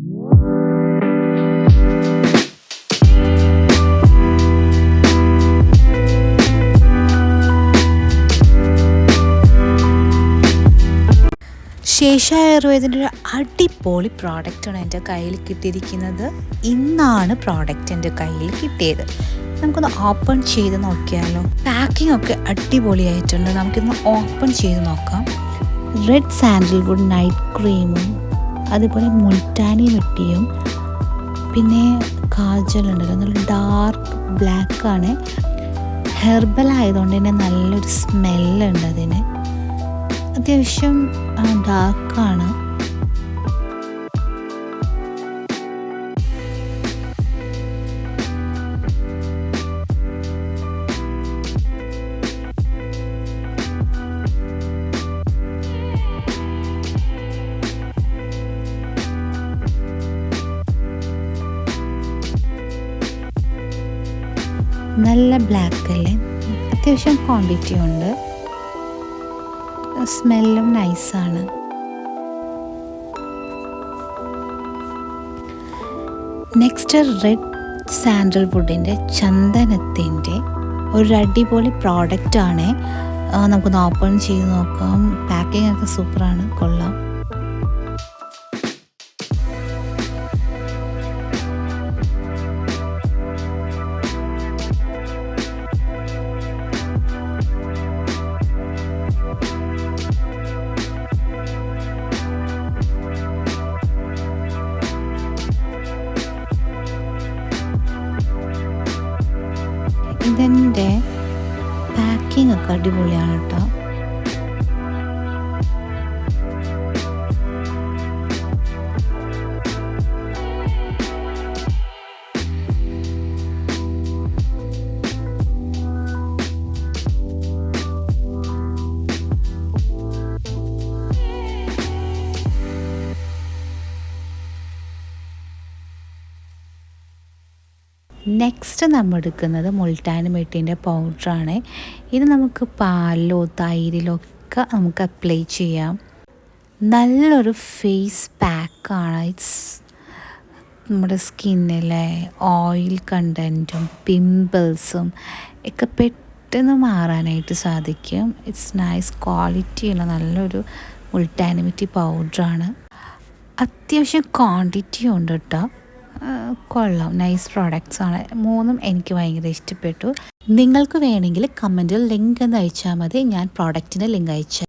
ശേഷ ആയുർവേദത്തിൻ്റെ ഒരു അടിപൊളി പ്രോഡക്റ്റാണ് എൻ്റെ കയ്യിൽ കിട്ടിയിരിക്കുന്നത്. ഇന്നാണ് പ്രോഡക്റ്റ് എൻ്റെ കയ്യിൽ കിട്ടിയത്. നമുക്കൊന്ന് ഓപ്പൺ ചെയ്ത് നോക്കിയാലോ. പാക്കിംഗ് ഒക്കെ അടിപൊളിയായിട്ടുണ്ട്. നമുക്കിന്ന് ഓപ്പൺ ചെയ്ത് നോക്കാം. റെഡ് സാൻഡൽവുഡ് നൈറ്റ് ക്രീമും അതുപോലെ മുൾട്ടാനി മിട്ടിയും പിന്നെ കാജലുണ്ടല്ലോ, നല്ല ഡാർക്ക് ബ്ലാക്കാണ്. ഹെർബൽ ആയതുകൊണ്ട് തന്നെ നല്ലൊരു സ്മെല്ലുണ്ട്. അതിന് അത്യാവശ്യം ഡാർക്കാണ്. നല്ല ബ്ലാക്ക് അല്ലേ, അത്യാവശ്യം ക്വാണ്ടിറ്റി ഉണ്ട്. സ്മെല്ലും നൈസാണ്. നെക്സ്റ്റ് റെഡ് സാൻഡൽവുഡിൻ്റെ ചന്ദനത്തിൻ്റെ ഒരു അടിപൊളി പ്രോഡക്റ്റാണ്. നമുക്കൊന്ന് ഓപ്പൺ ചെയ്ത് നോക്കാം. പാക്കിംഗ് ഒക്കെ സൂപ്പറാണ്, കൊള്ളാം. ഇതിൻ്റെ പാക്കിംഗ് ഒക്കെ അടിപൊളിയാണ് കേട്ടോ. നെക്സ്റ്റ് നമ്മൾ എടുക്കുന്നത് മുൾട്ടാനി മിട്ടിൻ്റെ പൗഡറാണ്. ഇത് നമുക്ക് പാലിലോ തൈരിലോ ഒക്കെ നമുക്ക് അപ്ലൈ ചെയ്യാം. നല്ലൊരു ഫേസ് പാക്കാണ്. നമ്മുടെ സ്കിന്നിലെ ഓയിൽ കണ്ടൻറ്റും പിമ്പിൾസും ഒക്കെ പെട്ടെന്ന് മാറാനായിട്ട് സാധിക്കും. ഇറ്റ്സ് നൈസ് ക്വാളിറ്റിയുള്ള നല്ലൊരു മുൾട്ടാനി മിട്ടി പൗഡറാണ്. അത്യാവശ്യം ക്വാണ്ടിറ്റി ഉണ്ട് കേട്ടോ. കൊള്ളാം, നൈസ് പ്രോഡക്റ്റ്സ് ആണ്. മൂന്നും എനിക്ക് ഭയങ്കര ഇഷ്ടപ്പെട്ടു. നിങ്ങൾക്ക് വേണമെങ്കിൽ കമൻറ്റിൽ ലിങ്ക് ഒന്ന് അയച്ചാൽ മതി. ഞാൻ പ്രോഡക്റ്റിൻ്റെ ലിങ്ക് അയച്ചു.